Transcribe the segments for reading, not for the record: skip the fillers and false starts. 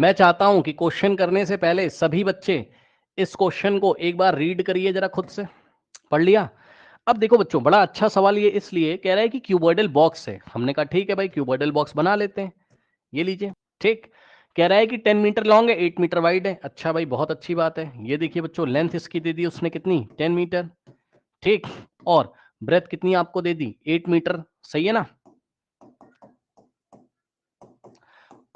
मैं चाहता हूं कि क्वेश्चन करने से पहले सभी बच्चे इस क्वेश्चन को एक बार रीड करिए जरा खुद से। पढ़ लिया? अब देखो बच्चों, बड़ा अच्छा सवाल ये इसलिए कह रहा है कि क्यूबॉइडल बॉक्स है। हमने कहा ठीक है भाई, क्यूबॉइडल बॉक्स बना लेते हैं। ये लीजिए, ठीक। कह रहा है कि 10 मीटर लॉन्ग है, 8 मीटर वाइड है। अच्छा भाई, बहुत अच्छी बात है। ये देखिए बच्चों, लेंथ इसकी दे दी उसने कितनी, 10 मीटर, ठीक। और ब्रेथ कितनी आपको दे दी, 8 मीटर। सही है ना?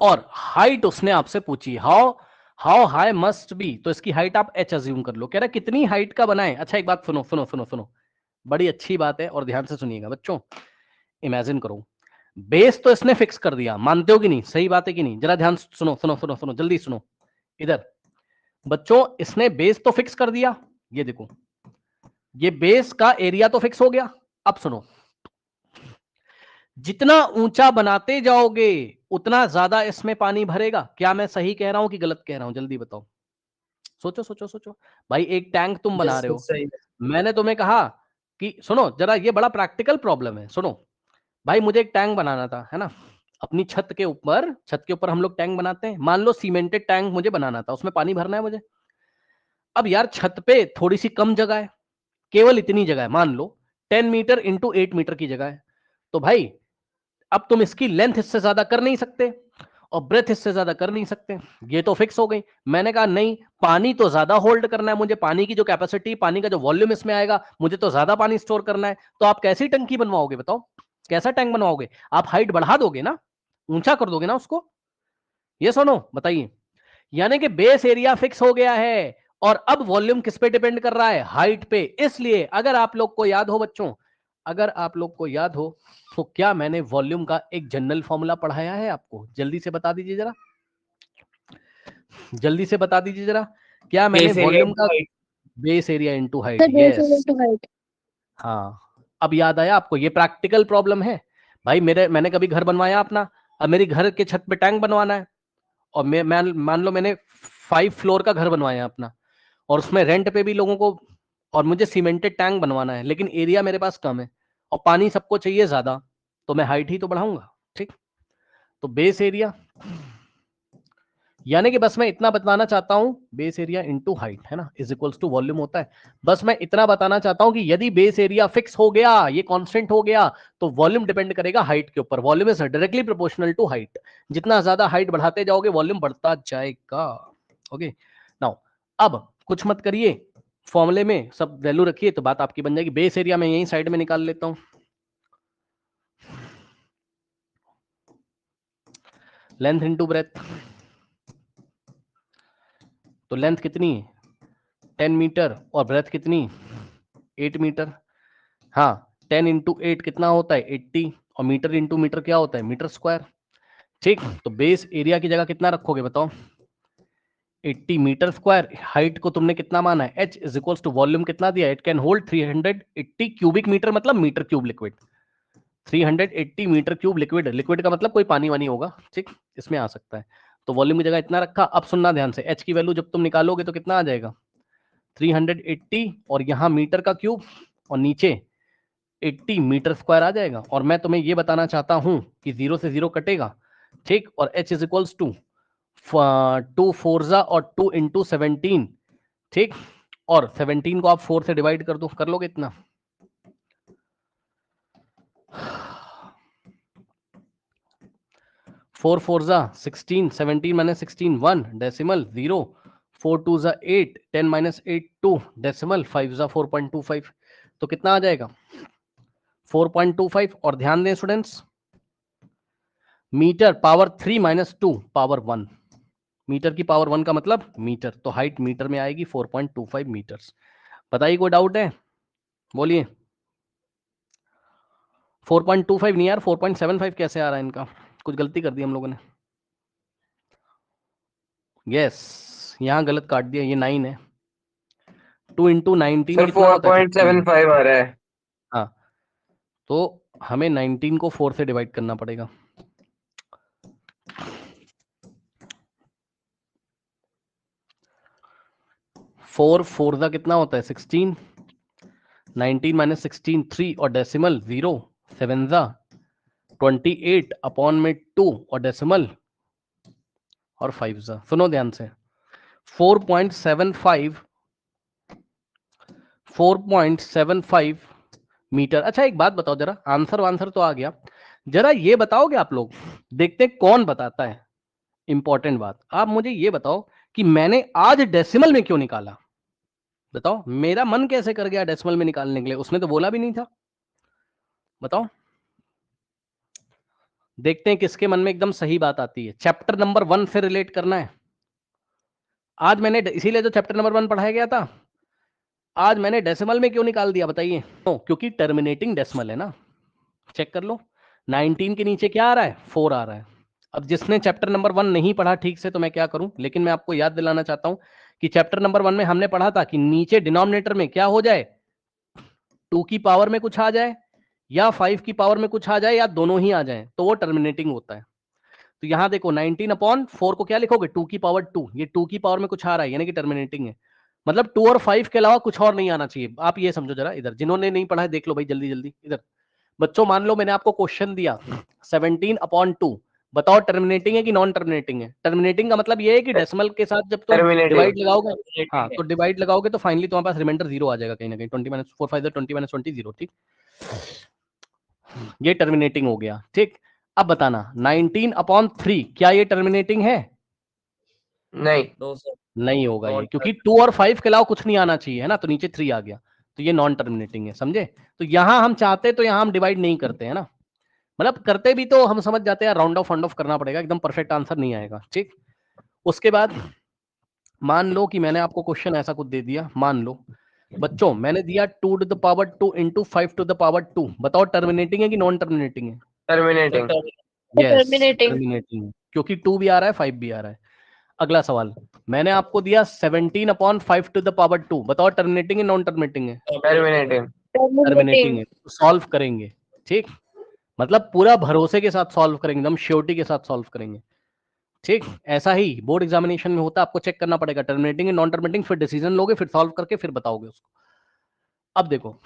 और हाइट उसने आपसे पूछी, how how high must be, तो इसकी हाइट आप h अज्यूम कर लो। कह रहा है कितनी हाइट का बना है। अच्छा एक बात सुनो सुनो सुनो सुनो, बड़ी अच्छी बात है और ध्यान से सुनिएगा बच्चों। इमेजिन करो, बेस तो इसने फिक्स कर दिया, मानते हो कि नहीं? सही बात है कि नहीं? जरा ध्यान सुनो सुनो सुनो सुनो, जल्दी सुनो इधर। बच्चों इसने बेस तो फिक्स कर दिया, ये देखो, ये बेस का एरिया तो फिक्स हो गया। अब सुनो, जितना ऊंचा बनाते जाओगे उतना ज्यादा इसमें पानी भरेगा। क्या मैं सही कह रहा हूं कि गलत कह रहा हूं? जल्दी बताओ, सोचो सोचो सोचो। भाई एक टैंक तुम बना रहे हो, सही। मैंने तुम्हें कहा कि सुनो जरा, ये बड़ा प्रैक्टिकल प्रॉब्लम है। सुनो भाई, मुझे एक टैंक बनाना था, है ना? अपनी छत के ऊपर हम लोग टैंक बनाते हैं। मान लो सीमेंटेड टैंक मुझे बनाना था, उसमें पानी भरना है मुझे। अब यार छत पे थोड़ी सी कम जगह है, केवल इतनी जगह है, मान लो 10 मीटर इंटू 8 मीटर की जगह है। तो भाई अब तुम इसकी लेंथ इससे ज्यादा कर नहीं सकते और ब्रेथ इससे ज्यादा कर नहीं सकते, ये तो फिक्स हो गई। मैंने कहा नहीं, पानी तो ज्यादा होल्ड करना है मुझे, पानी की जो कैपेसिटी, पानी का जो वॉल्यूम इसमें आएगा, मुझे तो ज्यादा पानी स्टोर करना है। तो आप कैसी टंकी बनवाओगे बताओ? कैसा टैंक बनवाओगे? आप हाइट बढ़ा दोगे ना, ऊंचा कर दोगे ना उसको? ये सुनो बताइए। यानी कि बेस एरिया फिक्स हो गया है और अब वॉल्यूम किस पे डिपेंड कर रहा है? हाइट पे। इसलिए अगर आप लोग को याद हो बच्चों, अगर आप लोग को याद हो, तो क्या मैंने वॉल्यूम का एक जनरल फॉर्मूला पढ़ाया है आपको? जल्दी से बता दीजिए जरा, जल्दी से बता दीजिए जरा, क्या मैंने बेस एरिया वॉल्यूम इनटू का? Height. Base area into height, sir base yes. To height. हाँ, अब याद आया आपको? ये प्रैक्टिकल प्रॉब्लम है भाई। मैंने कभी घर बनवाया अपना, अब मेरी घर के छत पे टैंक बनवाना है, और मैं मान लो मैंने 5 फ्लोर का घर बनवाया अपना, और उसमें रेंट पे भी लोगों को, और मुझे सीमेंटेड टैंक बनवाना है, लेकिन एरिया मेरे पास कम है और पानी सबको चाहिए ज्यादा, तो मैं हाइट ही तो बढ़ाऊंगा, ठीक। तो बेस एरिया, यानी कि बस मैं इतना बताना चाहता हूं, बेस एरिया इनटू हाइट, है ना, इज इक्वल्स टू वॉल्यूम होता है। बस मैं इतना बताना चाहता हूं कि यदि बेस एरिया फिक्स हो गया, ये कांस्टेंट हो गया, तो वॉल्यूम डिपेंड करेगा हाइट के ऊपर। Volume is directly proportional to height. जितना ज्यादा हाइट बढ़ाते जाओगे वॉल्यूम बढ़ता जाएगा। ओके, नाउ अब कुछ मत करिए, फॉर्मूले में सब वैल्यू रखिए तो बात आपकी बन जाएगी। बेस एरिया में यही साइड में निकाल लेता हूं, लेंथ इंटू ब्रेथ। तो लेंथ कितनी है, 10 मीटर, और ब्रेथ कितनी, 8 मीटर। हाँ, 10 इंटू 8 कितना होता है, 80, और मीटर इंटू मीटर क्या होता है, मीटर स्क्वायर, ठीक। तो बेस एरिया की जगह कितना रखोगे बताओ, 80 मीटर स्क्वायर। हाइट को तुमने कितना माना है, h is equals to volume कितना दिया, it can hold 380 cubic metre, मतलब metre cube liquid. 380 metre cube liquid, liquid का मतलब कोई पानी वानी होगा, ठीक, इसमें आ सकता है। तो वॉल्यूम की जगह इतना रखा। अब सुनना ध्यान से, h की वैल्यू जब तुम निकालोगे तो कितना आ जाएगा, 380, और यहां मीटर का क्यूब, और नीचे 80 मीटर स्क्वायर आ जाएगा। और मैं तुम्हें ये बताना चाहता हूं कि 0 से 0 कटेगा, ठीक, और h इज इक्वल्स टू 2 फोरजा और 2 इंटू 17, ठीक। और 17 को आप 4 से डिवाइड कर दो, कर लोगे इतना, 4 फोरजा 16, 17 माइनस 16 1 डेसिमल 0, 4 टू जा 8, 10 माइनस 8 2 डेसिमल, 5 जा 4.25। तो कितना आ जाएगा, 4.25। और ध्यान दें students, metre power 3 minus 2 power 1, metre की पावर 1 का मतलब मीटर, तो हाइट मीटर में आएगी 4.25 मीटर्स। बताइए कोई डाउट है, बोलिए। 4.25 नहीं यार, 4.75 कैसे आ रहा है इनका? कुछ गलती कर दी हम लोगों ने। यस, यहां गलत काट दिया, ये 9 है। 2 इंटू 19 सर कितना होता है, 15। 4.75 आ रहा है। हाँ, तो हमें 19 को 4 से डिवाइड करना पड़ेगा। फोर फोर का कितना होता है, 16, 19 माइनस 16 3, और डेसिमल 0, 7 जा 28 अपॉन में 2, और डेसिमल और 5 सुनो ध्यान से 4.75 मीटर। अच्छा एक बात बताओ जरा, आंसर तो आ गया, जरा ये बताओगे आप लोग, देखते हैं कौन बताता है। इंपॉर्टेंट बात, आप मुझे ये बताओ कि मैंने आज डेसिमल में क्यों निकाला। बताओ मेरा मन कैसे कर गया डेसिमल में निकालने के लिए, उसने तो बोला भी नहीं था। बताओ, देखते हैं किसके मन में एकदम सही बात आती है। चैप्टर नंबर 1 से रिलेट करना है आज मैंने, इसीलिए तो चैप्टर नंबर 1 पढ़ाया गया था। आज मैंने डेसिमल में क्यों निकाल दिया बताइए। क्योंकि टर्मिनेटिंग डेसिमल है ना, चेक कर लो 19 के नीचे क्या आ रहा है, 4 आ रहा है। अब जिसने चैप्टर नंबर 1 नहीं पढ़ा ठीक से तो मैं क्या करूं, लेकिन मैं आपको याद दिलाना चाहता हूं कि चैप्टर नंबर 1 में हमने पढ़ा था कि नीचे डिनोमिनेटर में क्या हो जाए, 2 की पावर में कुछ आ जाए या 5 की पावर में कुछ आ जाए या दोनों ही आ जाए, तो वो टर्मिनेटिंग होता है। तो यहां देखो 19/4 को क्या लिखोगे, 2 की पावर 2, ये 2 की पावर में कुछ आ रहा है यानी कि टर्मिनेटिंग है। मतलब 2 और 5 के अलावा कुछ और नहीं आना चाहिए। आप ये समझो जरा, इधर जिन्होंने नहीं पढ़ा है देख लो भाई जल्दी जल्दी। इधर बच्चों मान लो मैंने आपको क्वेश्चन दिया 17/2, बताओ टर्मिनेटिंग है कि नॉन टर्मिनेटिंग है। टर्मिनेटिंग का मतलब ये है कि डेसिमल के साथ जब तुम डिवाइड लगाओगे, हाँ तो डिवाइड लगाओगे तो फाइनली तुम्हारे पास रिमाइंडर 0 आ जाएगा कहीं ना कहीं, 20 - 4 5 20 - 20 0। ठीक, ये टर्मिनेटिंग हो गया। ठीक, अब बताना 19/3 क्या ये टर्मिनेटिंग है। नहीं होगा ये, क्योंकि 2 और 5 के अलावा कुछ नहीं आना चाहिए है ना, तो नीचे 3 आ गया, तो ये नॉन टर्मिनेटिंग है। समझे, तो यहां हम चाहते तो यहां हम डिवाइड नहीं करते हैं ना, मतलब करते भी तो हम समझ जाते हैं राउंड ऑफ फंड ऑफ करना पड़ेगा, एकदम परफेक्ट आंसर नहीं आएगा। ठीक, उसके बाद मान लो कि मैंने आपको क्वेश्चन ऐसा कुछ दे दिया, मान लो बच्चों मैंने दिया 2 to the power 2 into 5 to the power 2, बताओ टर्मिनेटिंग है कि नॉन टर्मिनेटिंग है। टर्मिनेटिंग। यस टर्मिनेटिंग है, क्योंकि 2 भी आ रहा है 5 भी आ रहा है। अगला सवाल, मैंने आपको दिया 17/5 to the power 2, बताओ टर्मिनेटिंग है नॉन टर्मिनेटिंग है। टर्मिनेटिंग। टर्मिनेटिंग है, तो सॉल्व करेंगे। ठीक, मतलब पूरा भरोसे के साथ सॉल्व करेंगे, एकदम श्योरिटी के साथ सॉल्व करेंगे। ठीक, ऐसा ही बोर्ड एग्जामिनेशन में होता है, आपको चेक करना पड़ेगा टर्मिनेटिंग है नॉन टर्मिनेटिंग, फिर डिसीजन लोगे, फिर सॉल्व करके फिर बताओगे उसको। अब देखो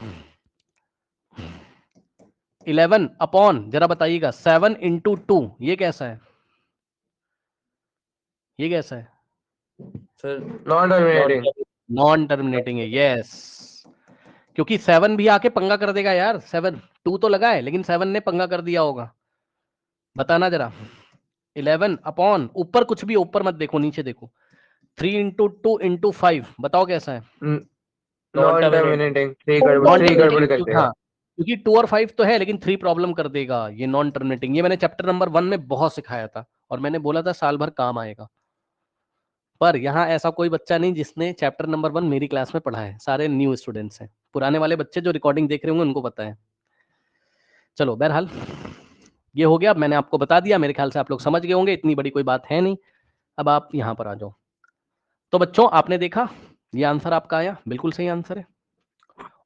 11 जरा बताइएगा 7 into 2 ये कैसा है, ये कैसा है। Non terminating. नॉन टर्मिनेटिंग है, यस, क्योंकि 7 भी आके पंगा कर देगा यार। 7 2 तो लगा है लेकिन 7 ने पंगा कर दिया होगा, बताना जरा। 11 ऊपर कुछ भी ऊपर मत देखो, नीचे देखो। 3 into 2 into 5 बताओ कैसा है। Non terminating. 3 गड़बड़ कर देगा। हाँ, क्योंकि 2 और 5 तो है लेकिन 3 प्रॉब्लम कर देगा, ये नॉन टर्मिनेटिंग। ये मैंने चैप्टर नंबर 1 में बहुत सिखाया था और मैंने बोला था साल भर काम आएगा। पर यहाँ ऐसा कोई बच्चा नहीं जिसने चैप्टर नंबर 1 मेरी क्लास में पढ़ा है, सारे न्यू स्टूडेंट्स हैं। पुराने वाले बच्चे जो रिकॉर्डिंग देख रहे होंगे उनको पता है। चलो बहरहाल ये हो गया, मैंने आपको बता दिया, मेरे ख्याल से आप लोग समझ गए होंगे, इतनी बड़ी कोई बात है नहीं। अब आप यहाँ पर आ जाओ। तो बच्चों आपने देखा ये आंसर आपका आया, बिल्कुल सही आंसर है।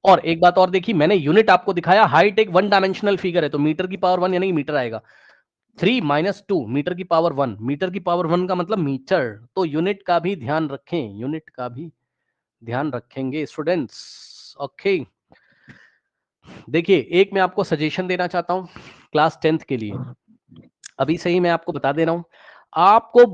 और एक बात और देखी मैंने, यूनिट आपको दिखाया, हाइट एक 1 डायमेंशनल फिगर है तो मीटर की पावर 1 यानी कि मीटर आएगा। 3 - 2 मीटर की पावर 1, मीटर की पावर 1 का मतलब मीटर, तो यूनिट का भी ध्यान रखें, यूनिट का भी ध्यान रखेंगे स्टूडेंट्स। ओके, देखिए एक मैं आपको सजेशन देना चाहता हूं क्लास 10th के लिए, अभी से ही मैं आपको बता दे रहा हूं, आपको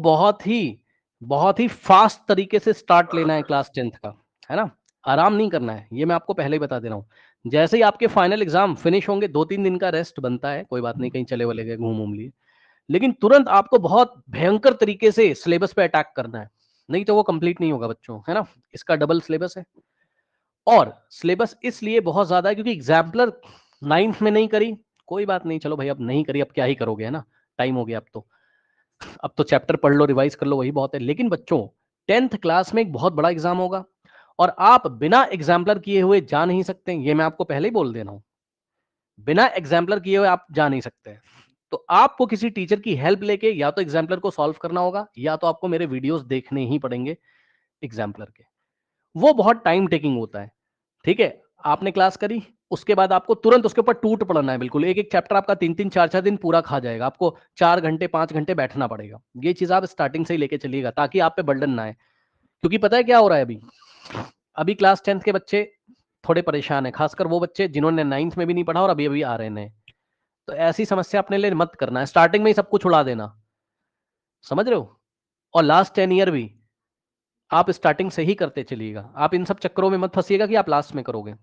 बहुत ही फास्ट तरीके से स्टार्ट लेना है क्लास 10th का, है ना, आराम नहीं करना है, ये मैं आपको पहले ही बता दे रहा हूं। जैसे ही आपके फाइनल एग्जाम फिनिश होंगे 2-3 दिन का रेस्ट बनता है, कोई बात नहीं, कहीं चले वले गए घूम लिए, लेकिन तुरंत आपको बहुत भयंकर तरीके से सिलेबस पे अटैक करना है, नहीं तो वो कंप्लीट नहीं होगा बच्चों, है ना। इसका डबल सिलेबस है, और सिलेबस इसलिए बहुत ज्यादा है क्योंकि एग्जाम्पलर 9th में नहीं करी, कोई बात नहीं, चलो भाई अब नहीं करी, अब क्या ही करोगे, है ना, टाइम हो गया अब तो चैप्टर पढ़ लो, रिवाइज कर लो, वही बहुत है। लेकिन बच्चों 10th क्लास में एक बहुत बड़ा एग्जाम होगा और आप बिना एग्जाम्पलर किए हुए जा नहीं सकते, ये मैं आपको पहले ही बोल दे रहा हूं, बिना एग्जाम्पलर किए हुए आप जा नहीं सकते। तो आपको किसी टीचर की हेल्प लेके या तो एग्जाम्पलर को सॉल्व करना होगा या तो आपको मेरे वीडियोस देखने ही पड़ेंगे एग्जाम्पलर के, वो बहुत टाइम टेकिंग होता है। ठीक है, आपने क्लास करी, उसके बाद आपको तुरंत उसके ऊपर टूट पड़ना है, बिल्कुल एक एक चैप्टर आपका 3-3 4-4 दिन पूरा खा जाएगा, आपको 4 घंटे 5 घंटे बैठना पड़ेगा। ये चीज आप स्टार्टिंग से ही लेके चलिएगा ताकि आप पे बर्डन ना आए, क्योंकि पता है क्या हो रहा है अभी, अभी क्लास 10th के बच्चे थोड़े परेशान है, खासकर वो बच्चे जिन्होंने 9th में भी नहीं पढ़ा और अभी अभी आ रहे हैं। तो ऐसी समस्या अपने लिए मत करना है, स्टार्टिंग में ही सब कुछ उड़ा देना, समझ रहे हो। और लास्ट 10 ईयर भी आप स्टार्टिंग से ही करते चलिएगा। आप इन सब चक्करों में मत फंसिएगा कि आप लास्ट में करोगे।